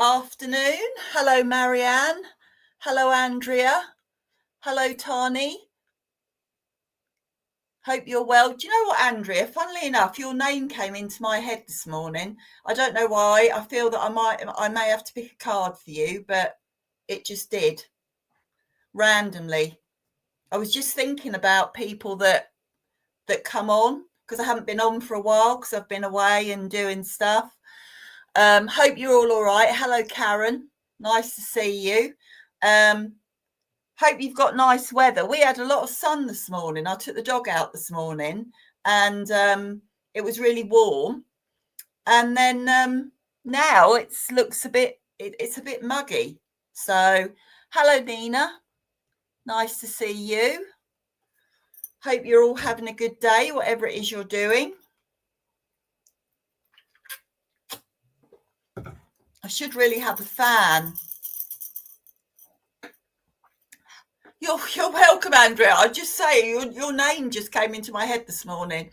afternoon. Hello, Marianne. Hello, Andrea. Hello, Tani. Hope you're well. Do you know what, Andrea? Funnily enough, your name came into my head this morning. I don't know why. I feel that I may have to pick a card for you, but it just did randomly. I was just thinking about people that come on because I haven't been on for a while because I've been away and doing stuff. Hope you're all right. Hello, Karen. Nice to see you. Hope you've got nice weather. We had a lot of sun this morning. I took the dog out this morning and it was really warm. And then now it's a bit muggy. So hello, Nina. Nice to see you. Hope you're all having a good day, whatever it is you're doing. I should really have a fan. You're welcome, Andrea. I just say your name just came into my head this morning.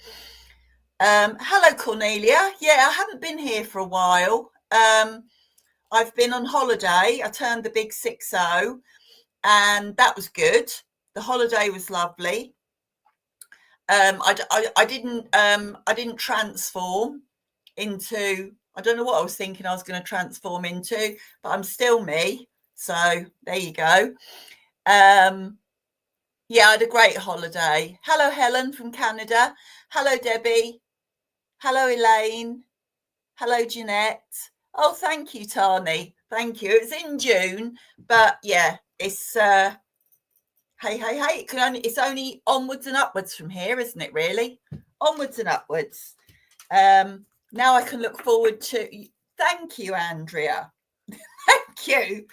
Hello, Cornelia. Yeah, I haven't been here for a while. I've been on holiday. I turned the big 6-0 and that was good. The holiday was lovely. I didn't transform into, I don't know what I was thinking I was going to transform into, but I'm still me. So there you go. Yeah, I had a great holiday. Hello, Helen from Canada. Hello, Debbie. Hello, Elaine. Hello, Jeanette. Oh, thank you, Tani. Thank you. It's in June, but yeah, it's hey. It's only onwards and upwards from here, isn't it? Really, onwards and upwards. Now I can look forward to. Thank you, Andrea. Thank you.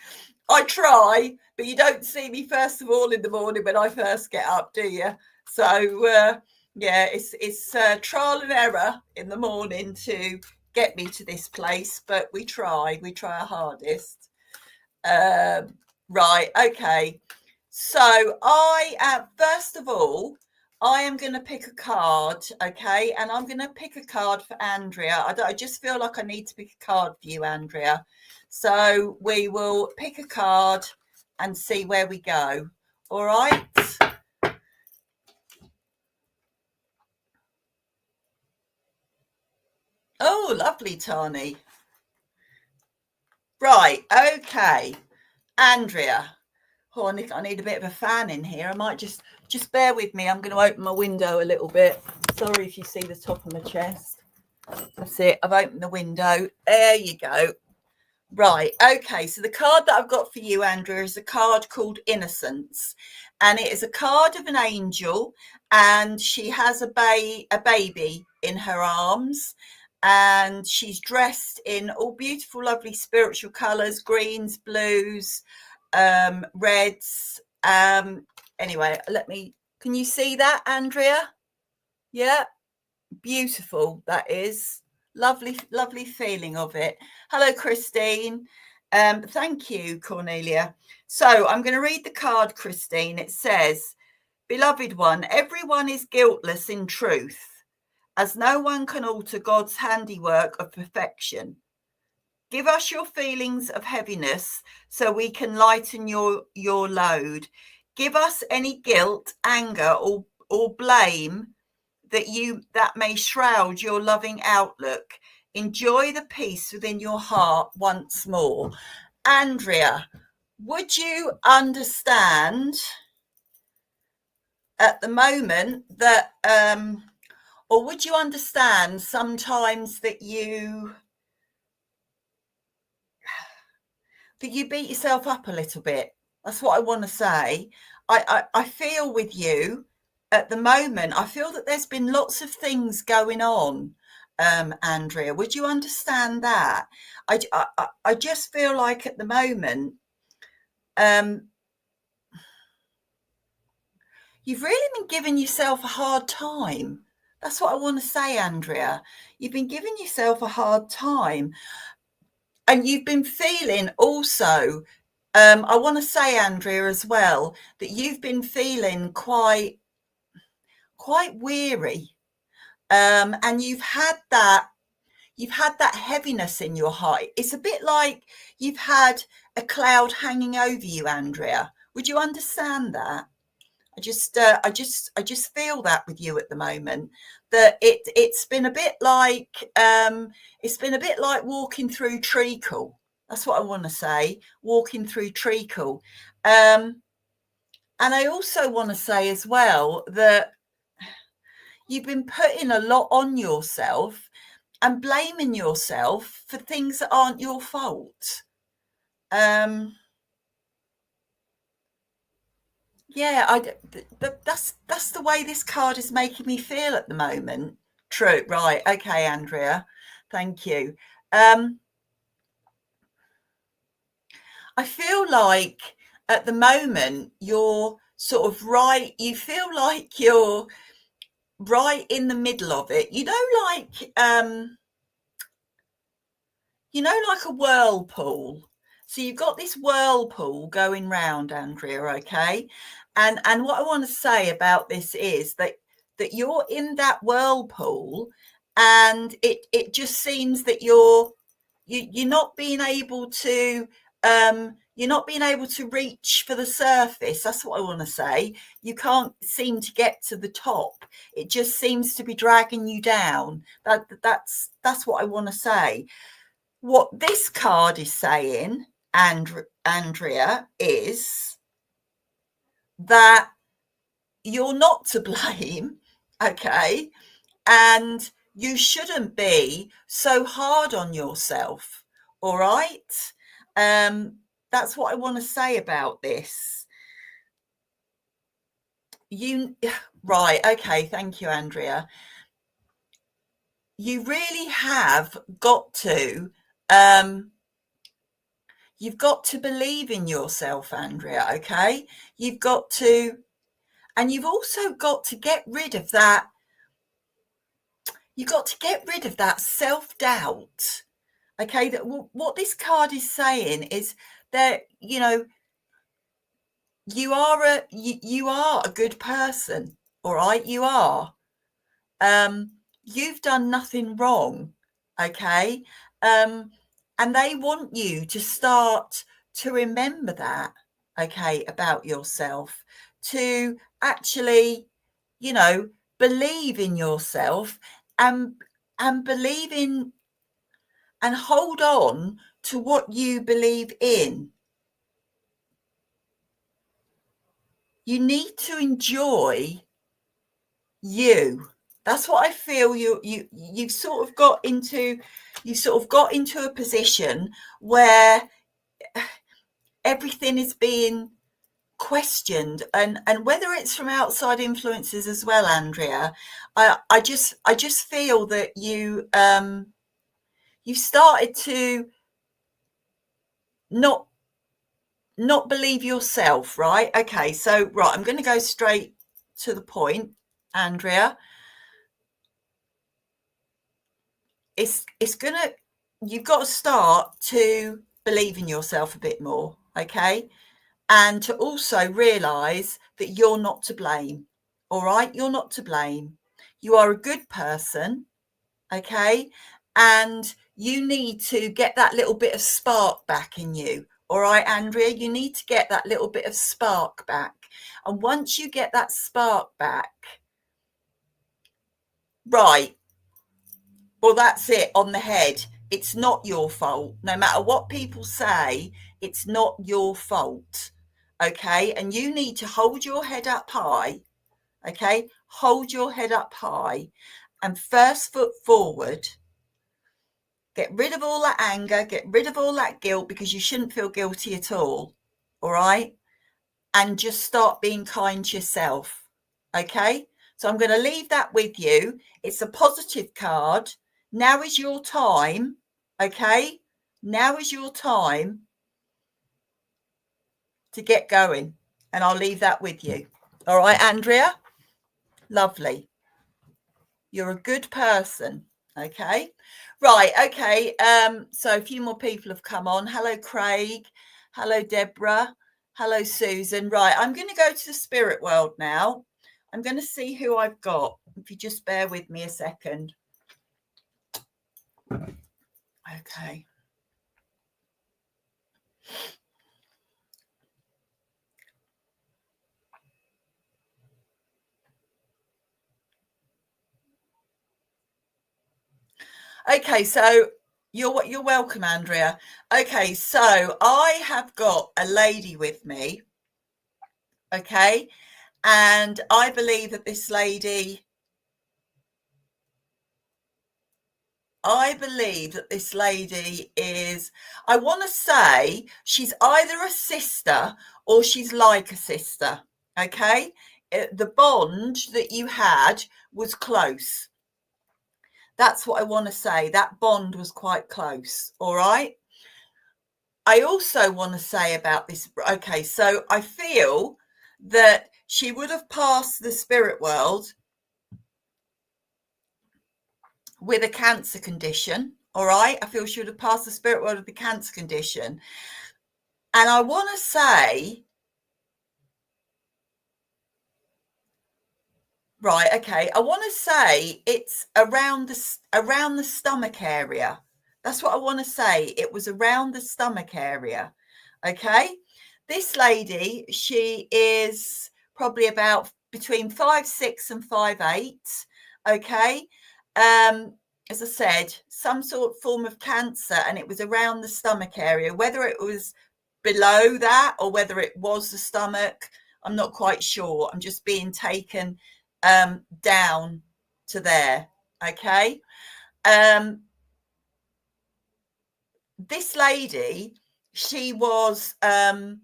I try, but you don't see me first of all in the morning when I first get up, do you? So yeah, it's trial and error in the morning to get me to this place, but we try our hardest. Right, okay. So first of all, I am going to pick a card, okay? And I'm going to pick a card for Andrea. I just feel like I need to pick a card for you, Andrea. So we will pick a card and see where we go. All right. Oh, lovely, Tani. Right. Okay. Andrea. Oh, I need a bit of a fan in here. I might just bear with me. I'm going to open my window a little bit. Sorry if you see the top of my chest. That's it. I've opened the window. There you go. Right. Okay. So the card that I've got for you, Andrea, is a card called Innocence. And it is a card of an angel. And she has a baby in her arms. And she's dressed in all beautiful, lovely spiritual colours, greens, blues, reds. Anyway, can you see that, Andrea? Yeah. Beautiful. That is. Lovely feeling of it. Hello, Christine. Thank you, Cornelia. So I'm going to read the card, Christine. It says, beloved one, everyone is guiltless in truth, as no one can alter God's handiwork of perfection. Give us your feelings of heaviness so we can lighten your load. Give us any guilt, anger, or blame that may shroud your loving outlook. Enjoy the peace within your heart once more. Andrea, would you understand at the moment that or would you understand sometimes that you beat yourself up a little bit? That's what I want to say. I feel with you at the moment. I feel that there's been lots of things going on, Andrea. Would you understand that? I just feel like at the moment, you've really been giving yourself a hard time. That's what I want to say, Andrea. You've been giving yourself a hard time. And you've been feeling also, I want to say, Andrea, as well, that you've been feeling quite weary. And you've had that you've had that heaviness in your heart. It's a bit like you've had a cloud hanging over you, Andrea. Would you understand that? I just feel that with you at the moment, that it's been a bit like walking through treacle. That's what I want to say, walking through treacle. And I also want to say as well that you've been putting a lot on yourself and blaming yourself for things that aren't your fault. Yeah, that's the way this card is making me feel at the moment. True, right? Okay, Andrea, thank you. I feel like at the moment you're sort of right. You feel like you're right in the middle of it. Like a whirlpool. So you've got this whirlpool going round, Andrea, okay? And what I want to say about this is that you're in that whirlpool, and it just seems that you're not being able to reach for the surface. That's what I want to say. You can't seem to get to the top. It just seems to be dragging you down. That's what I want to say. What this card is saying, Andrea, is that you're not to blame, okay? And you shouldn't be so hard on yourself, all right? That's what I want to say about this. Right, okay, thank you, Andrea. You really have got to you've got to believe in yourself, Andrea, okay? You've got to, and you've also got to get rid of that. You've got to get rid of that self-doubt, okay? That what this card is saying is that, you are a good person, all right? You are. You've done nothing wrong, okay? And they want you to start to remember that, okay, about yourself, to actually, believe in yourself, and believe in and hold on to what you believe in. You need to enjoy you. That's what I feel. You've sort of got into a position where everything is being questioned, and whether it's from outside influences as well, Andrea. I just feel that you started to not believe yourself, right? Okay, so right, I'm going to go straight to the point, Andrea. You've got to start to believe in yourself a bit more, okay? And to also realize that you're not to blame. All right, you're not to blame. You are a good person, okay? And you need to get that little bit of spark back in you. All right, Andrea, you need to get that little bit of spark back. And once you get that spark back, right, well, that's it, on the head. It's not your fault. No matter what people say, it's not your fault. Okay. And you need to hold your head up high. Okay. Hold your head up high and first foot forward. Get rid of all that anger. Get rid of all that guilt, because you shouldn't feel guilty at all. All right. And just start being kind to yourself. Okay. So I'm going to leave that with you. It's a positive card. Now is your time, okay? Now is your time to get going, and I'll leave that with you. All right, Andrea? Lovely. You're a good person, okay? Right, okay. So a few more people have come on. Hello, Craig. Hello, Deborah. Hello, Susan. Right, I'm going to go to the spirit world now. I'm going to see who I've got. If you just bear with me a second. Okay. Okay, so you're welcome, Andrea. Okay, so I have got a lady with me. Okay, and I believe that this lady. Is, I want to say she's either a sister or she's like a sister. Okay, the bond that you had was close. That's what I want to say. That bond was quite close. All right. I also want to say about this. Okay, so I feel that she would have passed the spirit world with a cancer condition. All right. I feel she would have passed the spirit world with a cancer condition. And I want to say, right, okay, I want to say it's around the stomach area. That's what I want to say. It was around the stomach area. Okay. This lady, she is probably about between 5'6" and 5'8". Okay. As I said, some sort of form of cancer, and it was around the stomach area. Whether it was below that or whether it was the stomach, I'm not quite sure. I'm just being taken down to there. Okay. This lady, she was an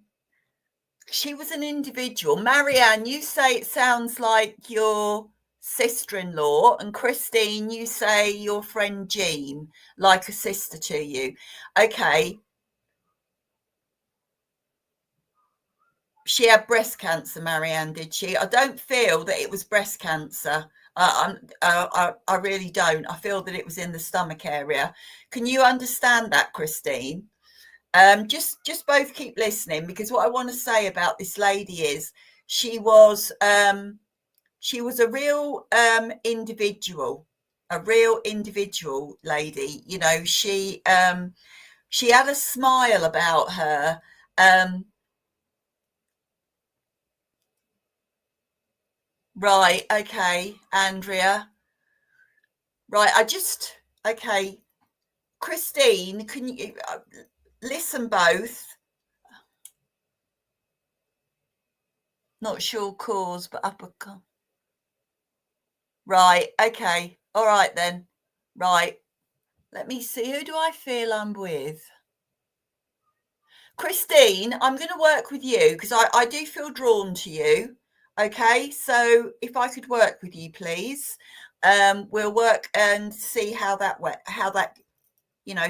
individual. Marianne, you say it sounds like your sister-in-law, and Christine, you say your friend Jean, like a sister to you. Okay. She had breast cancer, Marianne, did she? I don't feel that it was breast cancer. I really don't. I feel that it was in the stomach area. Can you understand that, Christine? Just both keep listening, because what I want to say about this lady is she was a real individual, lady. You know, she had a smile about her. Right, okay, Andrea. Right, okay. Christine, can you listen both? Not sure cause, but upper. Right, okay. All right then. Right. Let me see. Who do I feel I'm with? Christine, I'm going to work with you because I do feel drawn to you. Okay, so if I could work with you, please. We'll work and see how that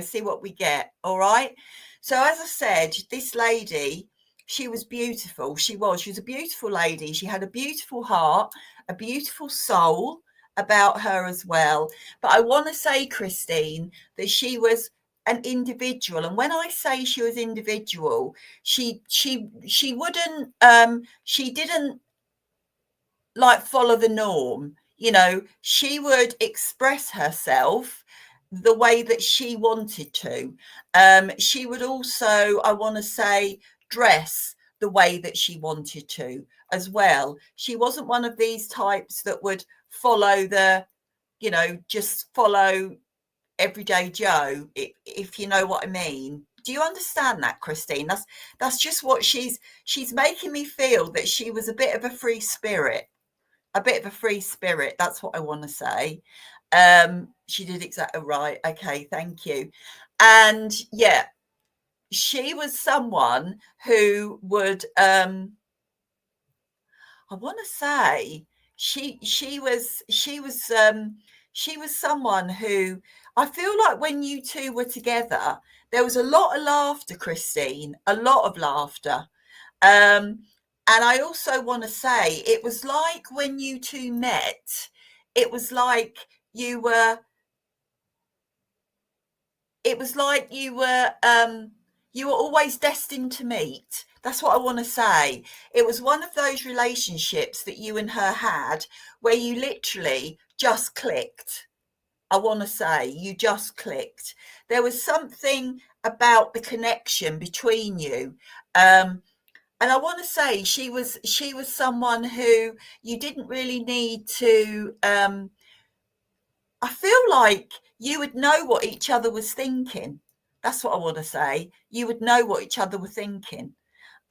see what we get. All right. So as I said, this lady, she was beautiful. She was a beautiful lady. She had a beautiful heart, a beautiful soul about her as well. But I want to say, Christine, that she was an individual. And when I say she was individual, she wouldn't she didn't like follow the norm. You know, she would express herself the way that she wanted to. She would also, I want to say, dress the way that she wanted to as well. She wasn't one of these types that would follow just follow everyday Joe, if you know what I mean. Do you understand that, Christine? That's just what she's making me feel, that she was a bit of a free spirit. That's what I want to say. She did exactly right. Okay, thank you. And yeah, she was someone who would I want to say she was someone who, I feel like when you two were together, there was a lot of laughter, Christine, a lot of laughter. Um, and I also want to say, it was like when you two met, it was like you were, it was like you were always destined to meet. That's what I want to say. It was one of those relationships that you and her had where you literally just clicked. I want to say you just clicked. There was something about the connection between you. And I want to say she was someone who you didn't really need to. I feel like you would know what each other was thinking. That's what I want to say. You would know what each other were thinking.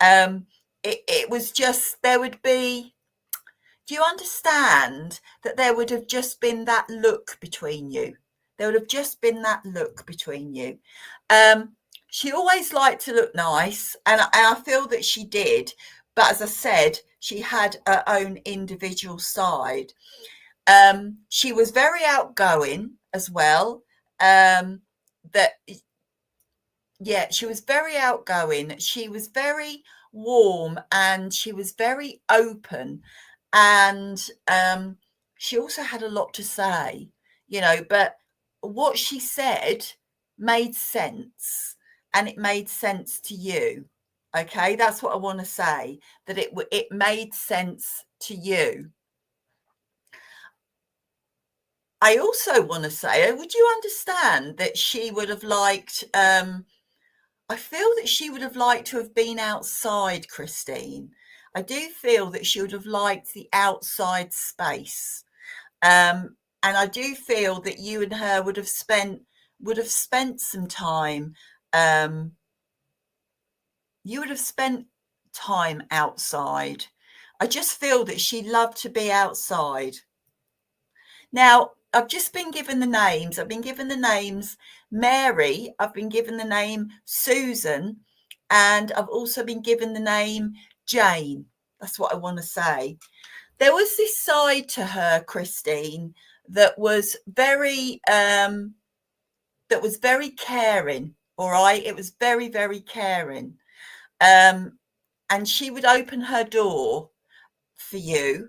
It was just, there would be, do you understand that there would have just been that look between you? There would have just been that look between you. She always liked to look nice, and I feel that she did. But as I said, she had her own individual side. She was very outgoing as well. That Yeah, she was very outgoing. She was very warm, and she was very open, and she also had a lot to say, but what she said made sense, and it made sense to you. Okay, that's what I want to say, that it made sense to you. I also want to say, would you understand that she would have liked, I feel that she would have liked to have been outside, Christine. I do feel that she would have liked the outside space. And I do feel that you and her would have spent some time. You would have spent time outside. I just feel that she loved to be outside. Now, I've just been given the names. I've been given the names Mary. I've been given the name Susan. And I've also been given the name Jane. That's what I want to say. There was this side to her, Christine, that was very caring. All right. It was very, very caring. And she would open her door for you.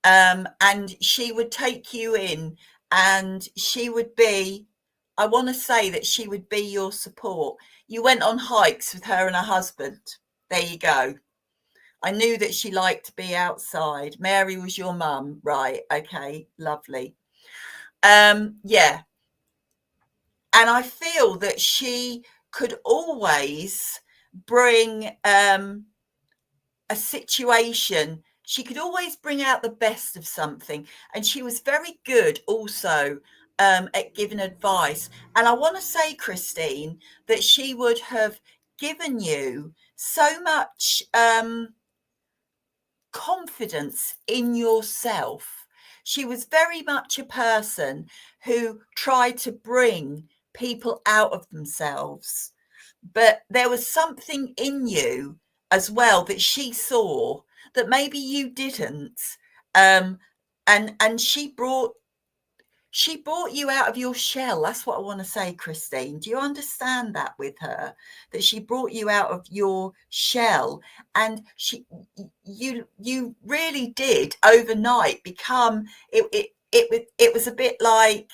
And she would take you in, and she would be, I want to say that she would be your support. You went on hikes with her and her husband. There you go. I knew that she liked to be outside. Mary was your mum, right? Okay, lovely. Yeah. And I feel that she could always bring a situation. She could always bring out the best of something. And she was very good also at giving advice. And I want to say, Christine, that she would have given you so much confidence in yourself. She was very much a person who tried to bring people out of themselves. But there was something in you as well that she saw that maybe you didn't. And she brought you out of your shell. That's what I want to say, Christine. Do you understand that with her? That she brought you out of your shell, and you really did overnight become it was a bit like,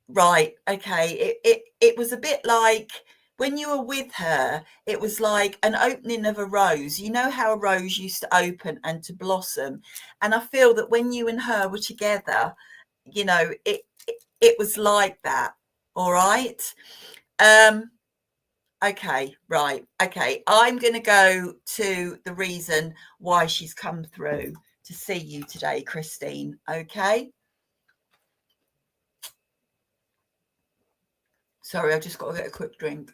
right, okay, it was a bit like when you were with her, it was like an opening of a rose. You know how a rose used to open and to blossom. And I feel that when you and her were together, it was like that. All right. Okay, right. Okay. I'm going to go to the reason why she's come through to see you today, Christine. Okay. Sorry, I've just got to get a quick drink.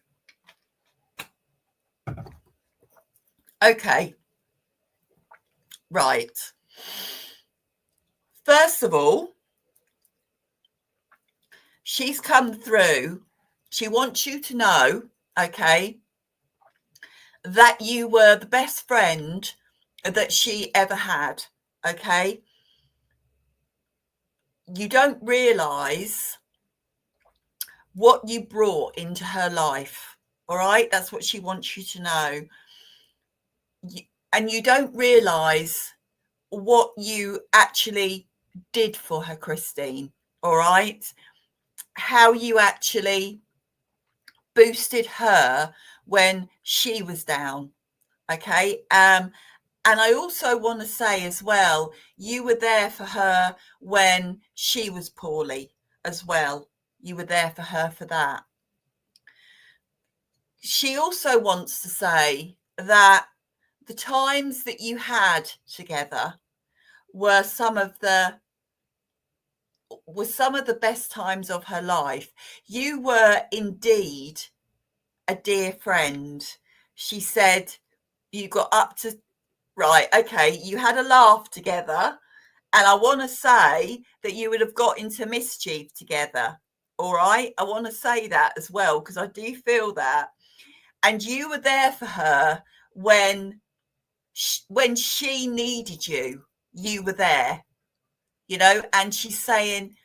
Okay. Right. First of all, she's come through. She wants you to know, okay, that you were the best friend that she ever had, okay? You don't realize what you brought into her life, all right? That's what she wants you to know. And you don't realize what you actually did for her, Christine, all right? How you actually boosted her when she was down, okay? And I also want to say as well, you were there for her when she was poorly, as well. You were there for her for that. She also wants to say that the times that you had together were some of the best times of her life. You were indeed a dear friend. She said you got up to, right, okay, you had a laugh together, and I want to say that you would have got into mischief together. All right, I want to say that as well, because I do feel that. And you were there for her when she needed you. You were there, and she's saying,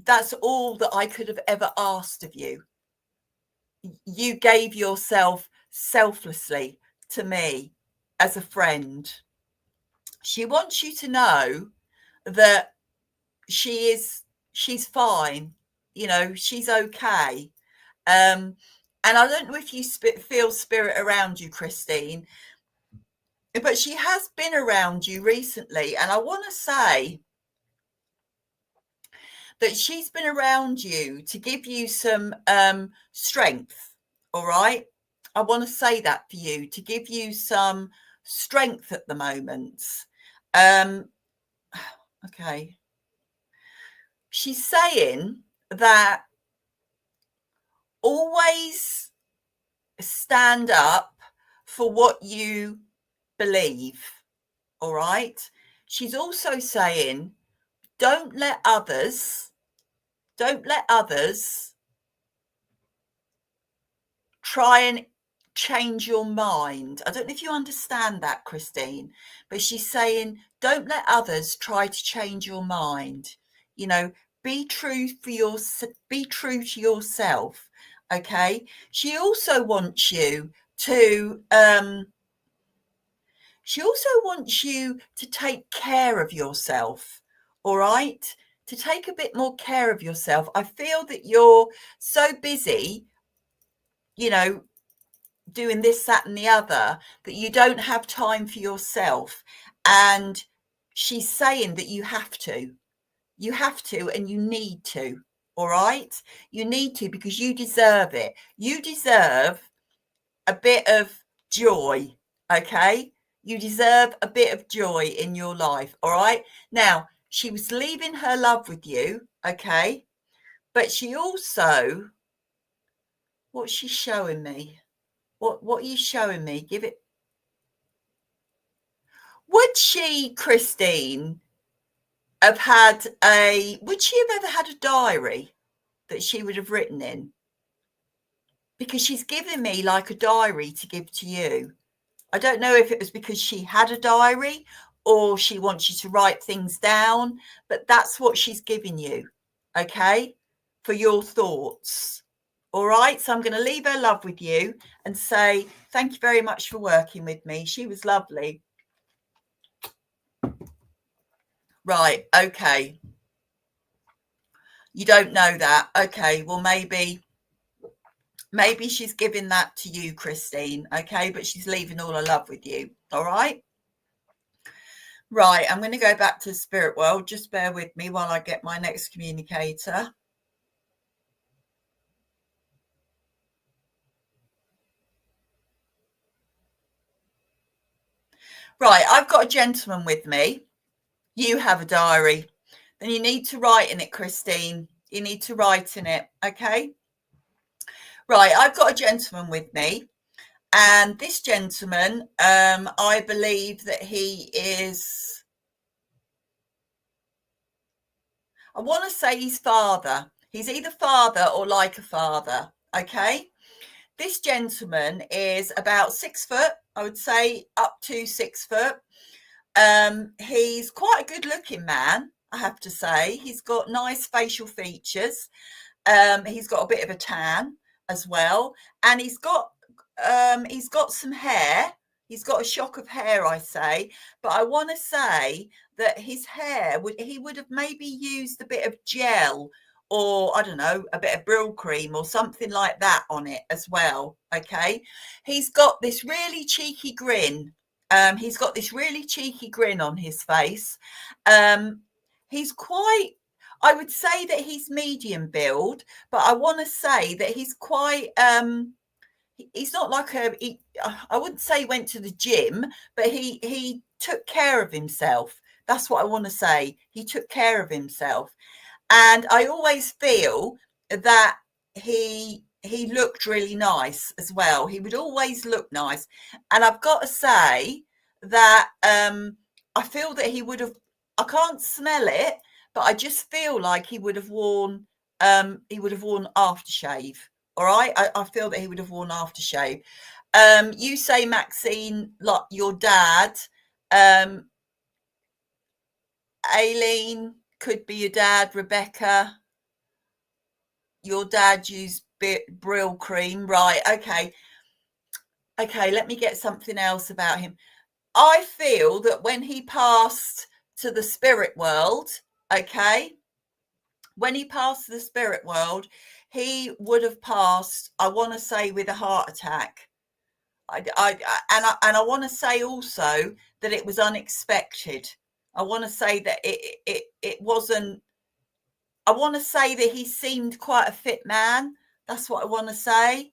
that's all that I could have ever asked of you. You gave yourself selflessly to me as a friend. She wants you to know that she's fine, she's okay. And I don't know if you feel spirit around you, Christine, but she has been around you recently, and I want to say that she's been around you to give you some strength. All right, I want to say that for you, to give you some strength at the moment. Okay, she's saying that always stand up for what you believe. All right, she's also saying don't let others try and change your mind. I don't know if you understand that, Christine, but she's saying don't let others try to change your mind. Be true to yourself. Okay. She also wants you to take care of yourself. All right, to take a bit more care of yourself. I feel that you're so busy, doing this, that, and the other, that you don't have time for yourself. And she's saying that you have to, and you need to. All right, you need to, because you deserve it. You deserve a bit of joy. Okay, you deserve a bit of joy in your life. All right, now she was leaving her love with you. Okay, but she also, what's she showing me? What are you showing me? Give it. Would she, Christine, would she have ever had a diary that she would have written in? Because she's given me like a diary to give to you. I don't know if it was because she had a diary or she wants you to write things down, but that's what she's giving you, okay, for your thoughts. All right, so I'm going to leave her love with you and say thank you very much for working with me. She was lovely. Right, okay. You don't know that. Okay, well, maybe she's giving that to you, Christine, okay, but she's leaving all her love with you. All right. Right, I'm going to go back to the spirit world. Just bear with me while I get my next communicator. Right, I've got a gentleman with me. You have a diary. Then you need to write in it, Christine. You need to write in it, okay? Right, I've got a gentleman with me. And this gentleman, I believe that he is, I want to say he's father. He's either father or like a father, okay? This gentleman is about 6 foot, I would say up to 6 foot. He's quite a good looking man, I have to say. He's got nice facial features. He's got a bit of a tan as well. And he's got some hair. He's got a shock of hair, I say. But I want to say that his hair, he would have maybe used a bit of gel, or I don't know, a bit of Brill cream or something like that on it as well. Okay. He's got this really cheeky grin. He's got this really cheeky grin on his face. He's quite, I would say that he's medium build, but I want to say that he's quite he's not like I wouldn't say he went to the gym, but he took care of himself. That's what I want to say. He took care of himself. And I always feel that he looked really nice as well. He would always look nice. And I've got to say that I feel that he would have, I can't smell it, but I just feel like he would have worn aftershave. All right. I feel that he would have worn aftershave. You say, Maxine, like your dad. Aileen could be your dad. Rebecca, your dad used Brill cream, right? Okay, let me get something else about him. I feel that when he passed to the spirit world, okay, when he passed to the spirit world, he would have passed, I want to say, with a heart attack. And I want to say also that it was unexpected. I want to say that it wasn't. I want to say that he seemed quite a fit man. That's what I want to say.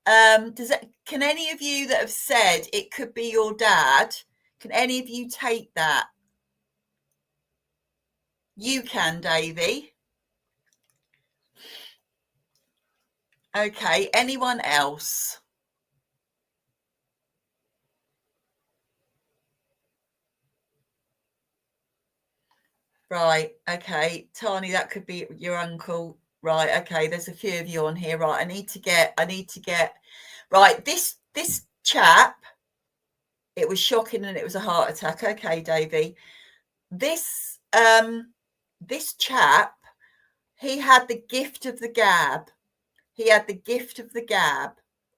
Can any of you that have said it could be your dad, can any of you take that? You can, Davey. Okay, anyone else? Right, okay. Tani, that could be your uncle. Right, okay, there's a few of you on here. Right, I need to get right, this chap, it was shocking and it was a heart attack. Okay, Davey. This chap, he had the gift of the gab. He had the gift of the gab.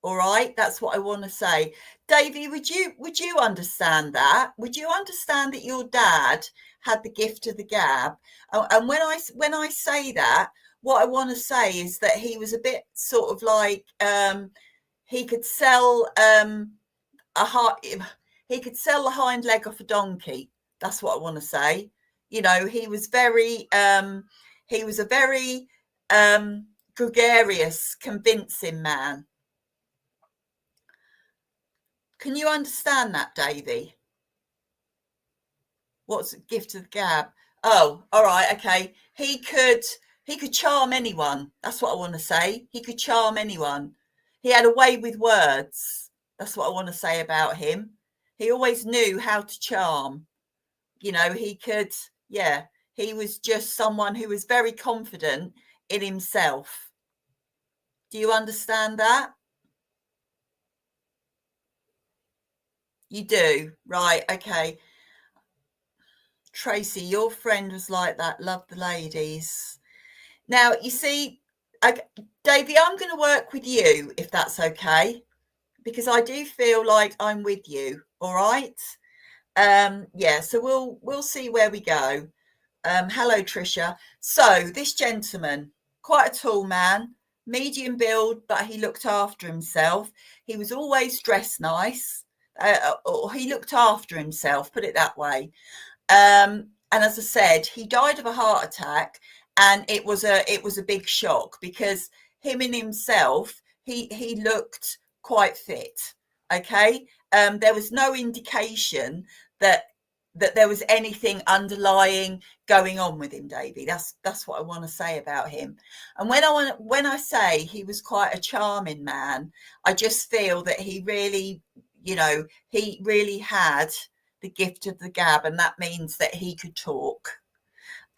All right, that's what I want to say. Davey, would you understand that? Would you understand that your dad had the gift of the gab? And when I say that, what I want to say is that he was a bit sort of like he could sell he could sell the hind leg off a donkey. That's what I want to say. You know, he was a very gregarious, convincing man. Can you understand that, Davey? What's the gift of the gab? Oh, all right, okay. He could charm anyone. That's what I want to say. He could charm anyone. He had a way with words. That's what I want to say about him. He always knew how to charm. You know, he was just someone who was very confident in himself. Do you understand that? You do, right? Okay. Tracy, your friend was like that. Love the ladies. Now, you see, Davey, I'm going to work with you if that's okay, because I do feel like I'm with you. All right. Yeah. So we'll see where we go. Hello, Tricia. So this gentleman, quite a tall man, medium build, but he looked after himself. He was always dressed nice, or he looked after himself. Put it that way. And as I said, he died of a heart attack, and it was a big shock because him in himself, he looked quite fit. Okay, there was no indication that there was anything underlying going on with him, Davey. That's what I want to say about him. And when I say he was quite a charming man, I just feel that he really, he really had the gift of the gab, and that means that he could talk.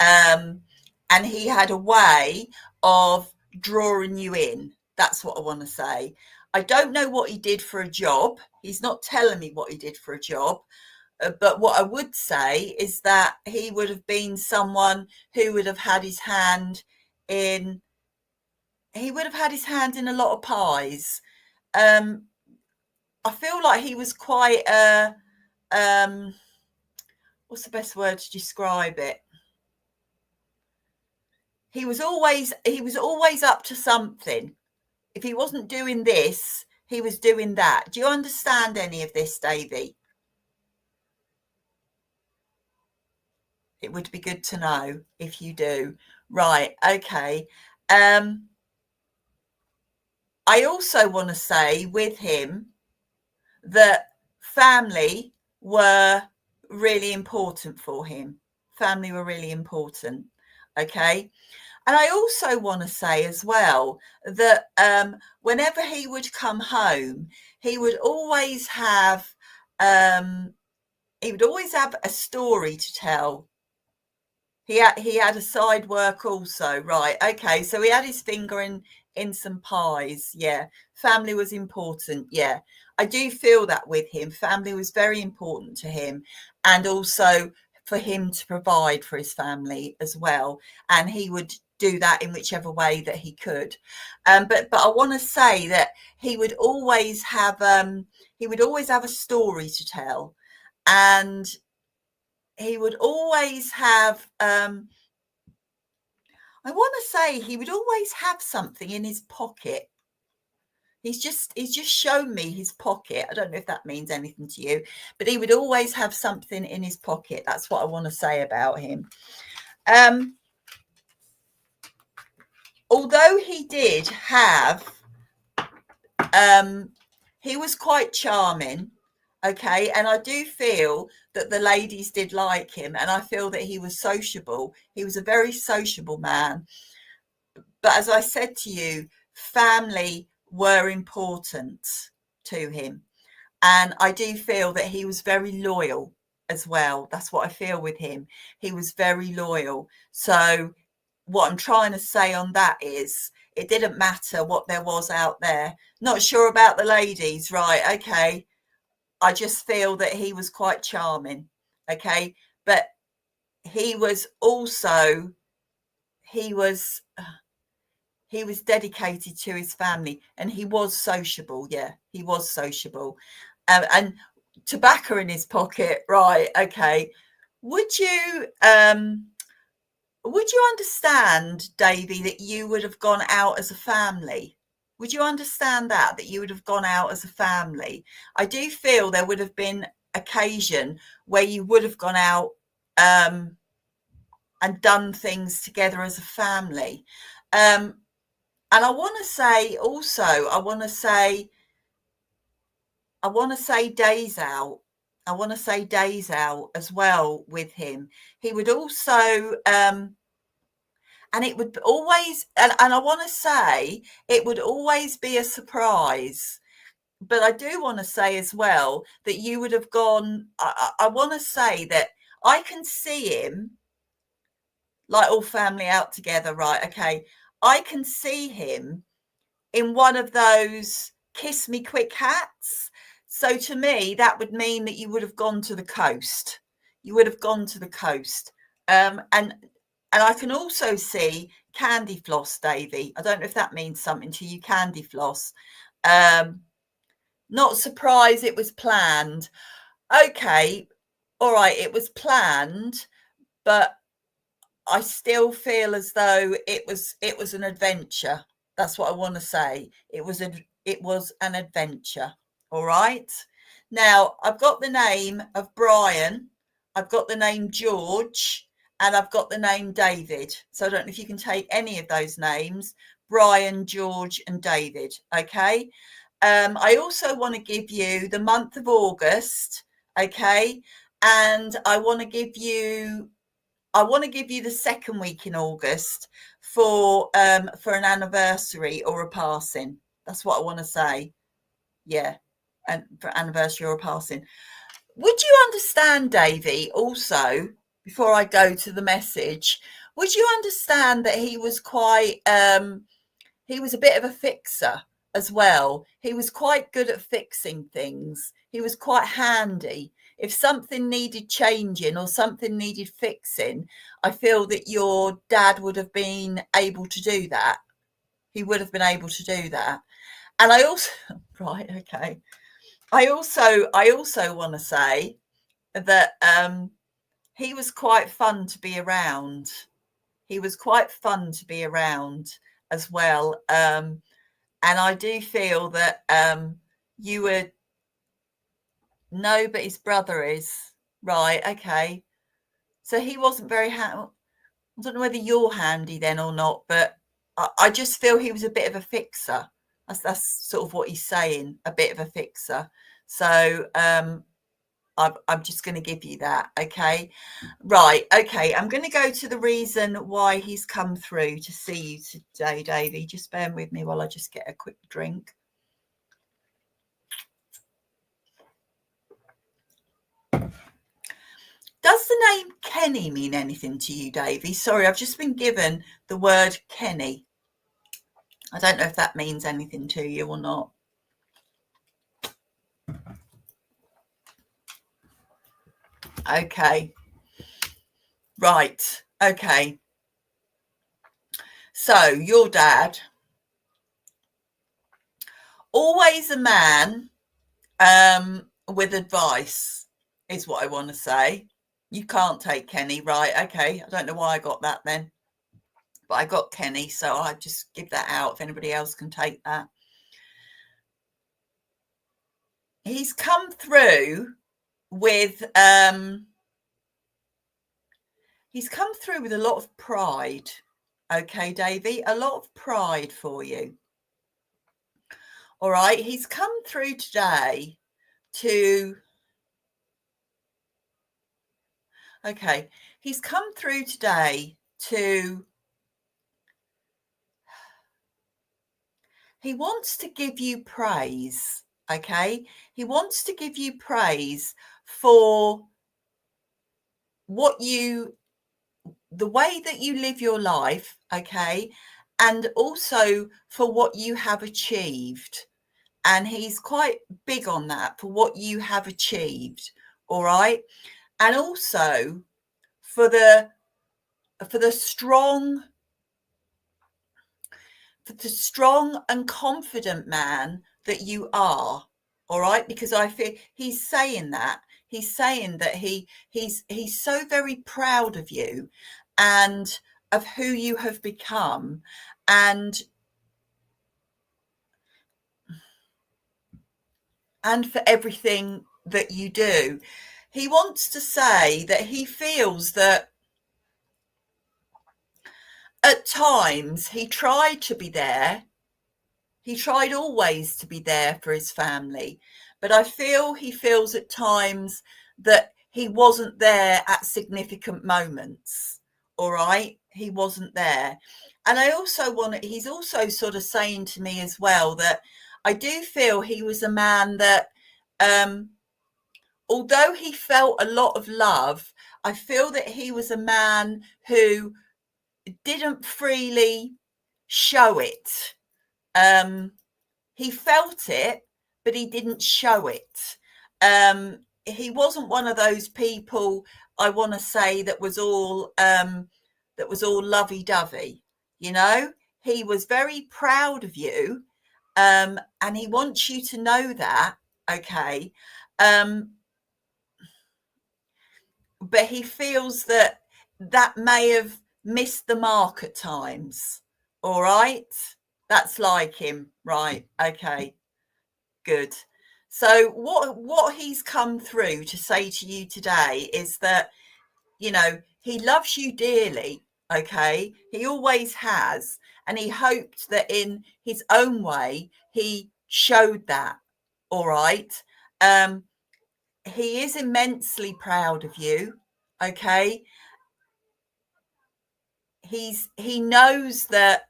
And he had a way of drawing you in. That's what I want to say. I don't know what he did for a job. He's not telling me what he did for a job. But what I would say is that he would have been someone who would have had his hand in. He would have had his hand in a lot of pies. I feel like he was quite a. What's the best word to describe it? He was always up to something. If he wasn't doing this, he was doing that. Do you understand any of this, Davey? It would be good to know if you do. Right. Okay. I also want to say with him that family were really important for him. Family were really important. Okay. And I also want to say as well that whenever he would come home, he would always have um, a story to tell. He had a side work also, right? Okay, so he had his finger in some pies. Yeah, family was important. Yeah, I do feel that with him, family was very important to him, and also for him to provide for his family as well, and he would do that in whichever way that he could. But I want to say that he would always have a story to tell, and he would always have I want to say he would always have something in his pocket. He's just shown me his pocket. I don't know if that means anything to you, but he would always have something in his pocket. That's what I want to say about him. Although he did have he was quite charming, okay, and I do feel that the ladies did like him, and I feel that he was sociable. He was a very sociable man. But as I said to you, family were important to him. And I do feel that he was very loyal as well. That's what I feel with him. He was very loyal. So what I'm trying to say on that is it didn't matter what there was out there. Not sure about the ladies, right? Okay. I just feel that he was quite charming. Okay. But he was also, he was dedicated to his family, and he was sociable. Yeah, he was sociable. And tobacco in his pocket, right? Okay. Would you understand, Davy, that you would have gone out as a family? Would you understand that you would have gone out as a family? I do feel there would have been occasion where you would have gone out and done things together as a family. And I want to say also, I want to say days out. I want to say days out as well with him. He would also, and it would always, and I want to say it would always be a surprise. But I do want to say as well that you would have gone, I want to say that I can see him like all family out together, right? Okay. I can see him in one of those kiss me quick hats. So to me, that would mean that you would have gone to the coast. You would have gone to the coast. And I can also see candy floss, Davy. I don't know if that means something to you, candy floss. Not surprised it was planned. Okay, all right, it was planned, but I still feel as though it was an adventure. That's what I want to say. It was an adventure. All right. Now I've got the name of Brian, I've got the name George, and I've got the name David. So I don't know if you can take any of those names, Brian, George, and David. Okay. I also want to give you the month of August. Okay. And I want to give you the second week in August for an anniversary or a passing. That's what I want to say. Yeah, and for anniversary or a passing. Would you understand, Davy, also, before I go to the message, would you understand that he was quite he was a bit of a fixer as well. He was quite good at fixing things. He was quite handy. If something needed changing or something needed fixing, I feel that your dad would have been able to do that. He would have been able to do that. And I also, right, okay. I also want to say that he was quite fun to be around. He was quite fun to be around as well. And I do feel that you would know, but his brother is right. Okay, so he wasn't very happy. I don't know whether you're handy then or not, but I just feel he was a bit of a fixer. That's sort of what he's saying, a bit of a fixer. So I'm just going to give you that. Okay. Right. Okay. I'm going to go to the reason why he's come through to see you today, Davey. Just bear with me while I just get a quick drink. Does the name Kenny mean anything to you, Davey? Sorry, I've just been given the word Kenny. I don't know if that means anything to you or not. Okay. Right. Okay. So your dad, always a man with advice is what I want to say. You can't take Kenny, right? Okay. I don't know why I got that then, but I got Kenny, so I just give that out if anybody else can take that. He's come through with he's come through with a lot of pride. Okay, Davey, a lot of pride for you. All right, he's come through today to he's come through today to he wants to give you praise. Okay, he wants to give you praise for the way that you live your life, okay, and also for what you have achieved. And he's quite big on that, for what you have achieved. All right, and also for the strong and confident man that you are. All right, because I feel he's saying that he's so very proud of you and of who you have become, and for everything that you do. He wants to say that he feels that at times he tried to be there. He tried always to be there for his family, but I feel he feels at times that he wasn't there at significant moments. All right, he wasn't there. And he's also sort of saying to me as well that I do feel he was a man that, although he felt a lot of love, I feel that he was a man who didn't freely show it. He felt it, but he didn't show it. He wasn't one of those people, I want to say, that was all lovey-dovey. You know, he was very proud of you, and he wants you to know that. Okay, but he feels that may have missed the mark at times. All right, that's like him, right? Okay, good. So what he's come through to say to you today is that, you know, he loves you dearly. Okay, he always has, and he hoped that in his own way he showed that. All right, he is immensely proud of you. Okay, he knows that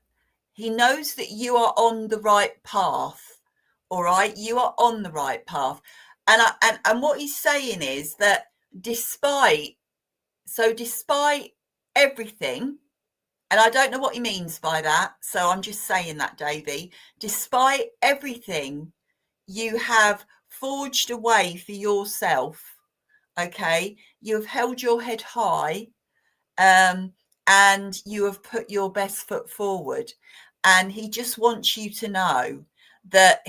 you are on the right path. All right, you are on the right path, and what he's saying is that despite everything, and I don't know what he means by that, so I'm just saying that, Davey, despite everything you have forged a way for yourself. Okay, you have held your head high, and you have put your best foot forward, and he just wants you to know that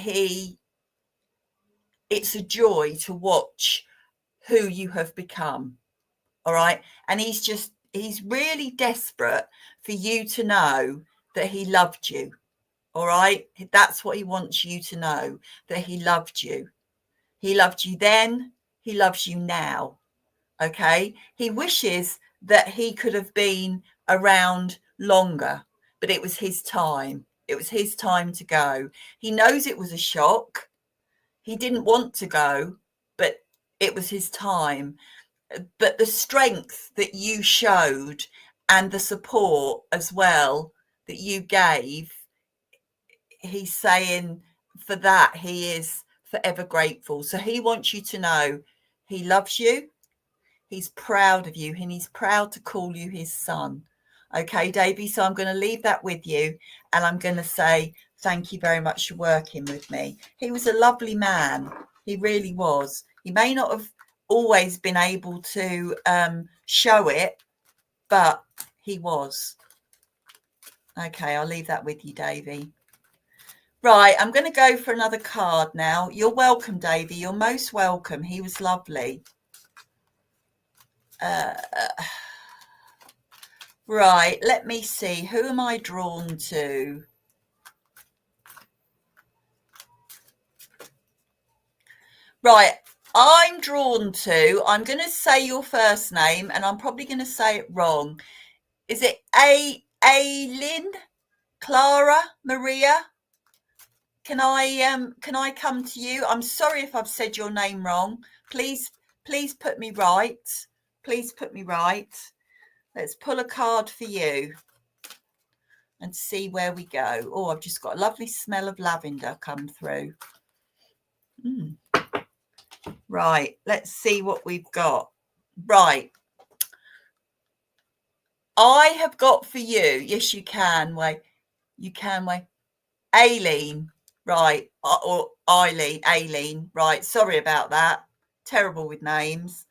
it's a joy to watch who you have become. All right, and he's really desperate for you to know that he loved you. All right, that's what he wants you to know, that he loved you. He loved you then, he loves you now. Okay, he wishes that he could have been around longer, but it was his time. It was his time to go. He knows it was a shock. He didn't want to go, but it was his time. But the strength that you showed and the support as well that you gave, he's saying for that he is forever grateful. So he wants you to know he loves you, he's proud of you, and he's proud to call you his son. Okay, Davey, so I'm going to leave that with you, and I'm going to say thank you very much for working with me. He was a lovely man. He really was. He may not have always been able to show it, but he was. Okay, I'll leave that with you, Davey. Right, I'm going to go for another card now. You're welcome, Davey. You're most welcome. He was lovely. Right, let me see. Who am I drawn to? Right, I'm drawn to, I'm going to say your first name, and I'm probably going to say it wrong. Is it Aileen? Clara? Maria? Can I come to you? I'm sorry if I've said your name wrong. Please put me right. Please put me right. Let's pull a card for you and see where we go. Oh, I've just got a lovely smell of lavender come through. Right, let's see what we've got. Right. I have got for you, yes, you can, wait. You can, wait. Aileen, right, or Aileen, right. Sorry about that. Terrible with names.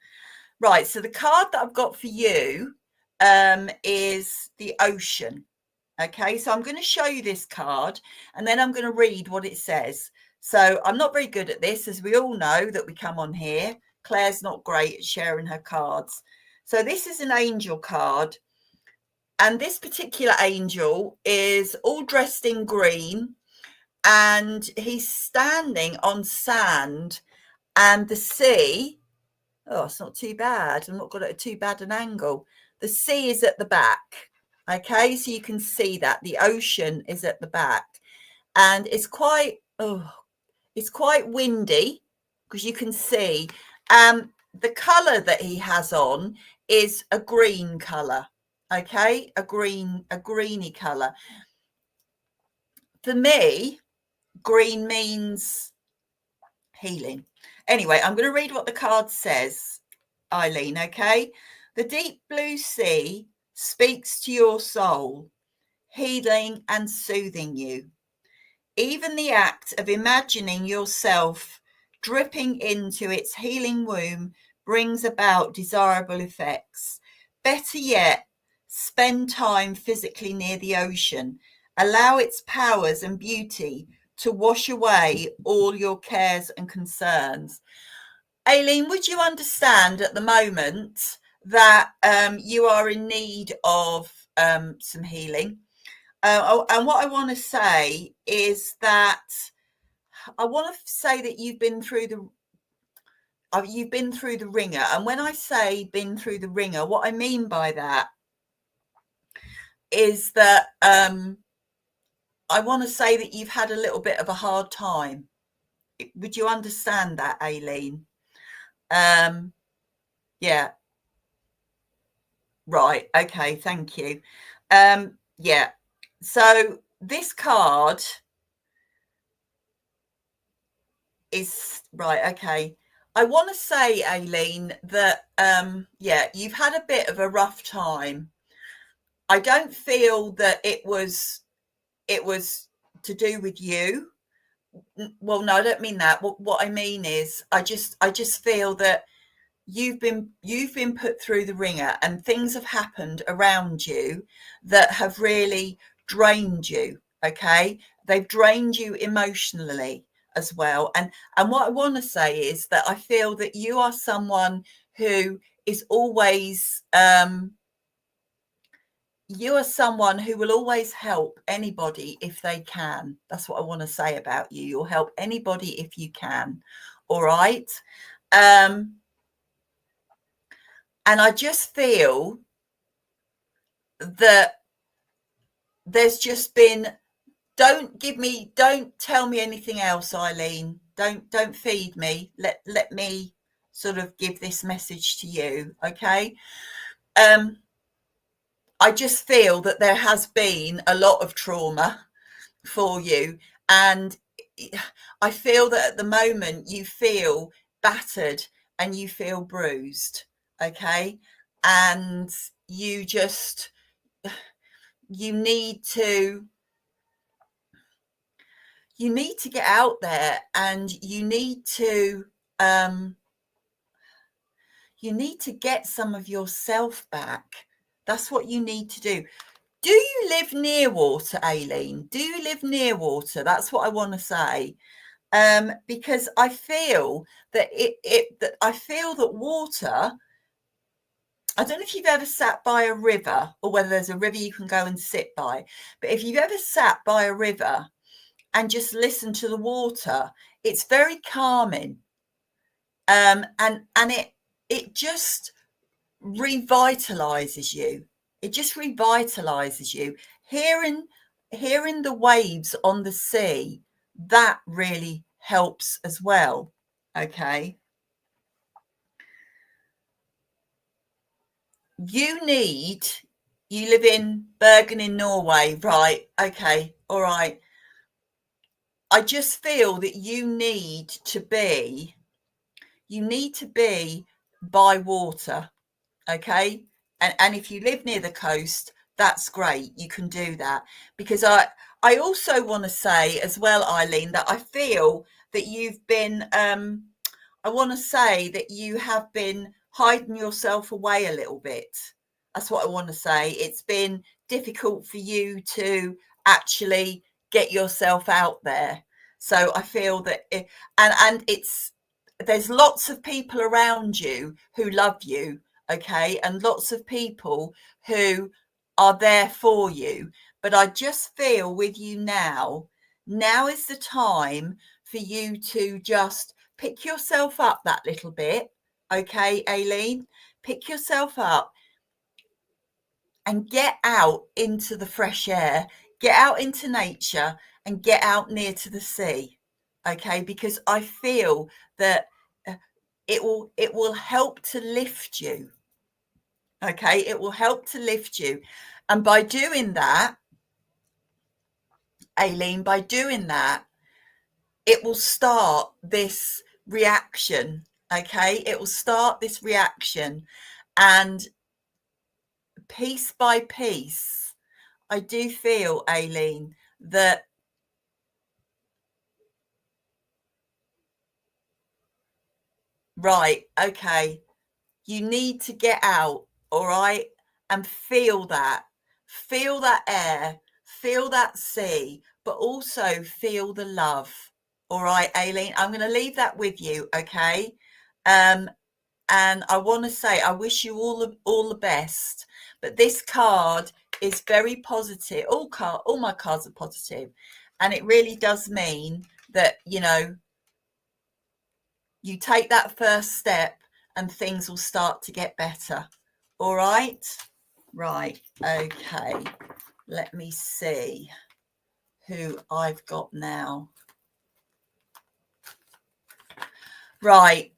Right, so the card that I've got for you is the ocean. Okay, so I'm going to show you this card, and then I'm going to read what it says. So I'm not very good at this, as we all know that we come on here. Claire's not great at sharing her cards. So this is an angel card. And this particular angel is all dressed in green, and he's standing on sand, and the sea, oh, it's not too bad. I've not got it at too bad an angle. The sea is at the back. Okay, so you can see that the ocean is at the back, and it's quite windy, because you can see the color that he has on is a green color. Okay, a greeny color. For me, green means healing. Anyway, I'm going to read what the card says, Eileen. Okay, the deep blue sea speaks to your soul, healing and soothing you. Even the act of imagining yourself dripping into its healing womb brings about desirable effects. Better yet, spend time physically near the ocean. Allow its powers and beauty to wash away all your cares and concerns. Aileen, would you understand at the moment that you are in need of some healing? And what I want to say is that I want to say that you've been through the ringer. And when I say been through the ringer, what I mean by that is that I want to say that you've had a little bit of a hard time. Would you understand that, Aileen? Yeah. Right. Okay. Thank you. Yeah. So this card is right. Okay. I want to say, Aileen, that you've had a bit of a rough time. I don't feel that it was to do with you. Well, no, I don't mean that. What I mean is I just feel that you've been put through the ringer, and things have happened around you that have really drained you. Okay, they've drained you emotionally as well. And what I want to say is that I feel that you are someone who is always you are someone who will always help anybody if they can. That's what I want to say about you. You'll help anybody if you can. All right. And I just feel that there's just been, don't tell me anything else, Eileen. Don't feed me. Let me sort of give this message to you, okay? I just feel that there has been a lot of trauma for you, and I feel that at the moment you feel battered and you feel bruised, okay? And you just, you need to get out there, and you need to get some of yourself back. That's what you need to do. Do you live near water, Aileen? Do you live near water? That's what I want to say. Because I feel that I feel that water, I don't know if you've ever sat by a river, or whether there's a river you can go and sit by, but if you've ever sat by a river and just listen to the water, it's very calming. And it just revitalizes you. It just revitalizes you. Hearing the waves on the sea, that really helps as well. Okay. You live in Bergen in Norway, right? Okay. All right. I just feel that you need to be by water. Okay. And if you live near the coast, that's great. You can do that. Because I also want to say as well, Eileen, that I feel that you've been, I want to say that you have been hiding yourself away a little bit. That's what I want to say. It's been difficult for you to actually get yourself out there. So I feel that and it's, there's lots of people around you who love you, okay, and lots of people who are there for you. But I just feel with you now is the time for you to just pick yourself up that little bit, okay, Aileen? Pick yourself up and get out into the fresh air, get out into nature, and get out near to the sea, okay? Because I feel that it will help to lift you, okay? It will help to lift you. And by doing that, Aileen, by doing that, it will start this reaction, okay? It will start this reaction, and piece by piece, I do feel, Aileen, that right, okay, you need to get out, all right, and feel that air, feel that sea, but also feel the love. All right, Aileen, I'm going to leave that with you, okay? And I want to say I wish you all the best. But this card is very positive. All my cards are positive, and it really does mean that, you know, you take that first step and things will start to get better. All right? Right. Okay. Let me see who I've got now. Right.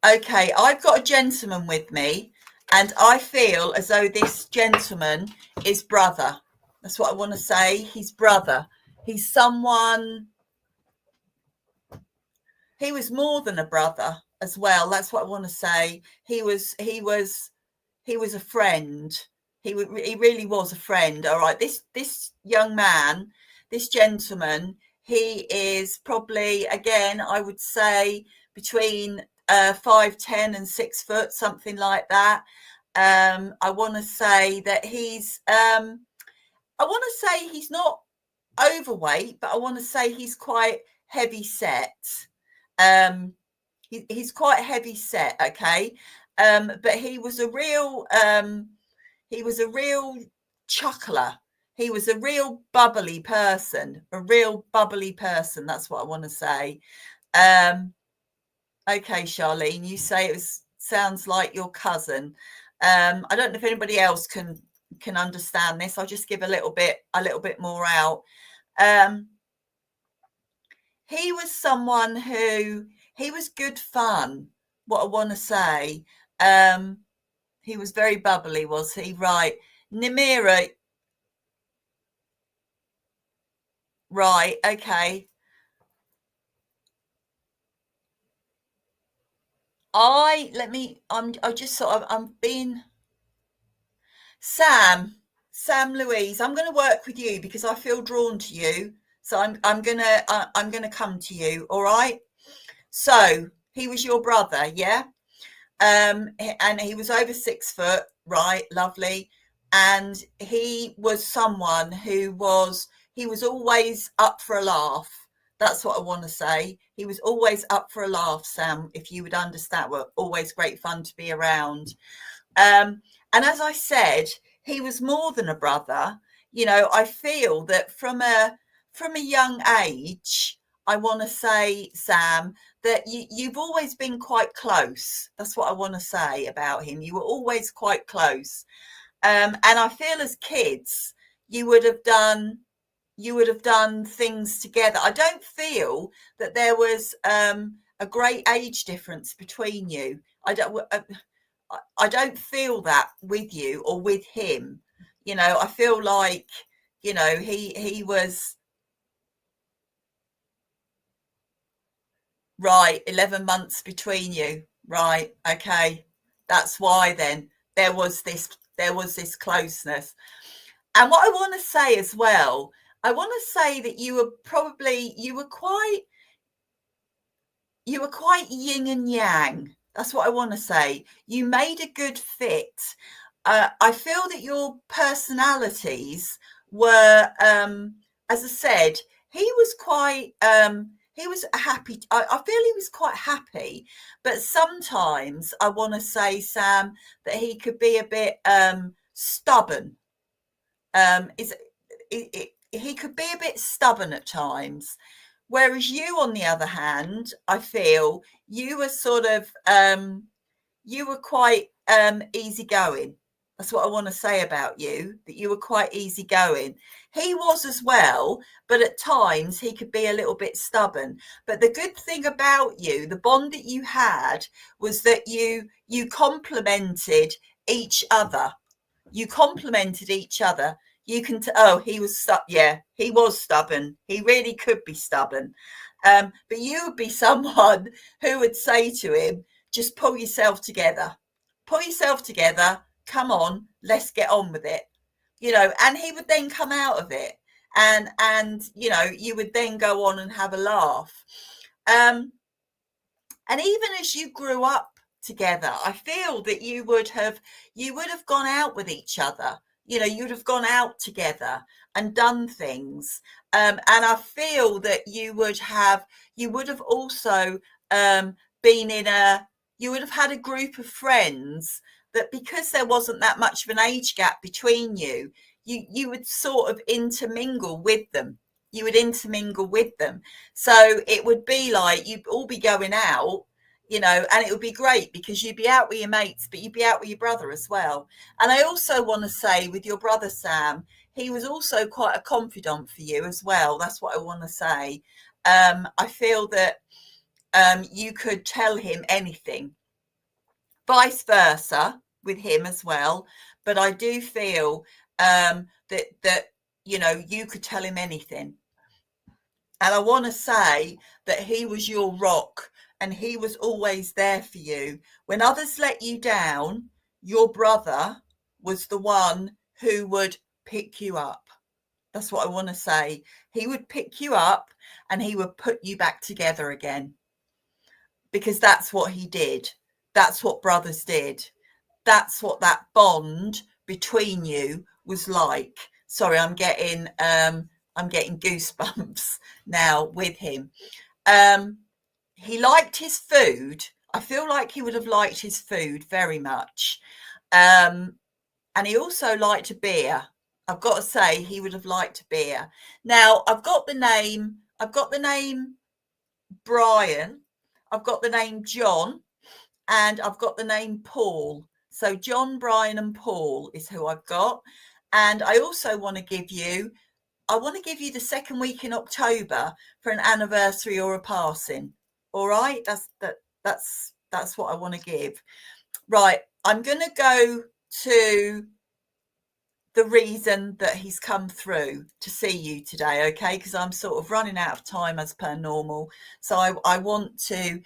Okay. I've got a gentleman with me, and I feel as though this gentleman is brother. That's what I want to say. He's brother. He's someone. He was more than a brother as well. That's what I want to say. He was a friend. He really was a friend. All right. This young man, this gentleman, he is probably, again, I would say between 5'10" and 6 foot, something like that. I want to say that he's not overweight, but I want to say he's quite heavy set. He's quite heavy set, okay. But he was a real chuckler. He was a real bubbly person. That's what I want to say. Okay, Charlene, you say sounds like your cousin. I don't know if anybody else can can understand this. I'll just give a little bit more out. He was someone who, he was good fun. What I want to say, he was very bubbly, was he? Right. Nimira. Right. Okay. I just sort of, I'm being Sam Louise. I'm going to work with you because I feel drawn to you. So I'm gonna come to you. All right. So he was your brother, yeah? And he was over 6 foot, right? Lovely. And he was someone who he was always up for a laugh. That's what I want to say. He was always up for a laugh, Sam, if you would understand. Well, always great fun to be around. And as I said, he was more than a brother. You know, I feel that from a young age, I want to say, Sam, that you've always been quite close. That's what I want to say about him. You were always quite close. And I feel as kids, you would have done things together. I don't feel that there was a great age difference between you. I don't feel that with you or with him. You know, I feel like, you know, he was right. 11 months between you. Right. Okay. That's why then there was this closeness. And what I want to say as well, I want to say that you were quite yin and yang. That's what I want to say. You made a good fit. I feel that your personalities were, as I said, he was quite, he was happy. I feel he was quite happy, but sometimes I want to say, Sam, that he could be a bit stubborn. He could be a bit stubborn at times. Whereas you, on the other hand, I feel you were sort of, you were quite easygoing. That's what I want to say about you, that you were quite easygoing. He was as well, but at times he could be a little bit stubborn. But the good thing about you, the bond that you had, was that you complemented each other. You complemented each other. You can he was he was stubborn. He really could be stubborn. But you would be someone who would say to him, just pull yourself together. Pull yourself together. Come on, let's get on with it. You know, and he would then come out of it. And you know, you would then go on and have a laugh. And even as you grew up together, I feel that you would have gone out with each other. You know, you'd have gone out together and done things. And I feel that you would have also been you would have had a group of friends that, because there wasn't that much of an age gap between you, you would sort of intermingle with them. You would intermingle with them. So it would be like you'd all be going out, you know, and it would be great because you'd be out with your mates, but you'd be out with your brother as well. And I also want to say, with your brother Sam, he was also quite a confidant for you as well. That's what I want to say. I feel that you could tell him anything, vice versa with him as well. But I do feel that you know, you could tell him anything. And I want to say that he was your rock, and he was always there for you. When others let you down, your brother was the one who would pick you up. That's what I want to say. He would pick you up and he would put you back together again. Because that's what he did. That's what brothers did. That's what that bond between you was like. Sorry, I'm getting goosebumps now with him. He liked his food. I feel like he would have liked his food very much. And he also liked a beer. I've got to say, he would have liked a beer. Now, I've got the name Brian, I've got the name John, and I've got the name Paul. So John, Brian and Paul is who I've got. And I also want to give you the second week in October for an anniversary or a passing. All right, that's what I want to give. Right, I'm going to go to the reason that he's come through to see you today, okay? Because I'm sort of running out of time as per normal. So I want to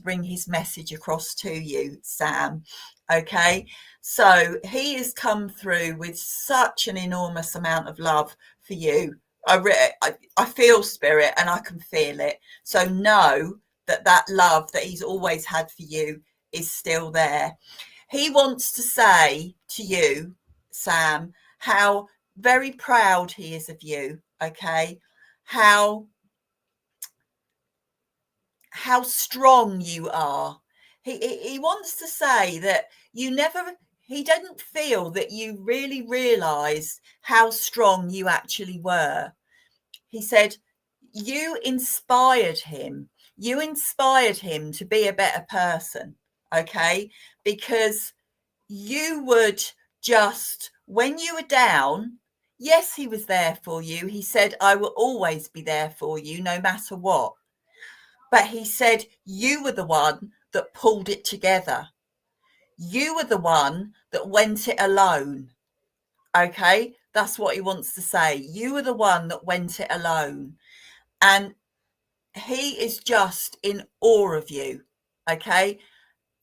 bring his message across to you, Sam. Okay, so he has come through with such an enormous amount of love for you. I feel spirit and I can feel it. So know that love that he's always had for you is still there. He wants to say to you, Sam, how very proud he is of you. Okay, how strong you are. He wants to say that he didn't feel that you really realized how strong you actually were. He said you inspired him to be a better person, okay? Because you would just, when you were down, yes, he was there for you. He said, I will always be there for you, no matter what. But he said, you were the one that pulled it together. You were the one that went it alone. Okay, that's what he wants to say. You were the one that went it alone. And he is just in awe of you. Okay.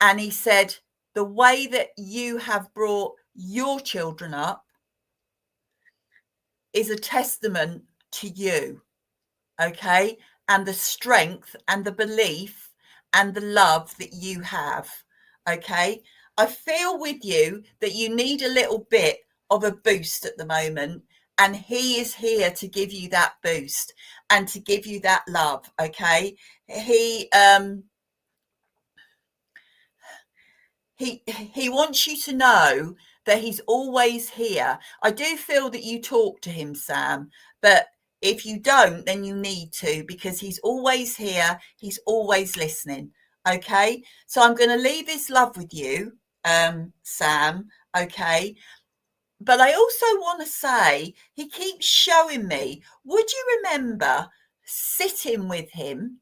And he said, the way that you have brought your children up is a testament to you. Okay. And the strength and the belief and the love that you have. Okay. I feel with you that you need a little bit of a boost at the moment. And he is here to give you that boost and to give you that love. Okay. He wants you to know that he's always here. I do feel that you talk to him, Sam, but if you don't, then you need to, because he's always here. He's always listening. Okay. So I'm going to leave his love with you, Sam. Okay. But I also want to say, he keeps showing me, would you remember sitting with him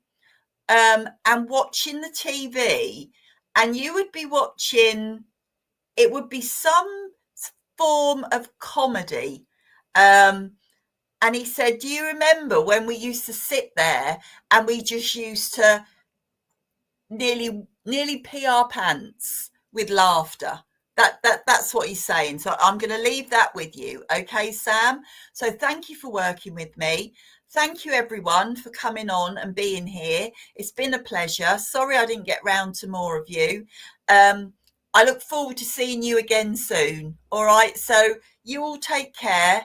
and watching the TV, and you would be watching, it would be some form of comedy. And he said, do you remember when we used to sit there and we just used to nearly pee our pants with laughter? That's what he's saying. So I'm going to leave that with you. Okay, Sam? So thank you for working with me. Thank you, everyone, for coming on and being here. It's been a pleasure. Sorry I didn't get round to more of you. I look forward to seeing you again soon. All right. So you all take care.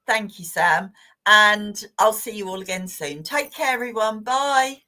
Thank you, Sam. And I'll see you all again soon. Take care, everyone. Bye.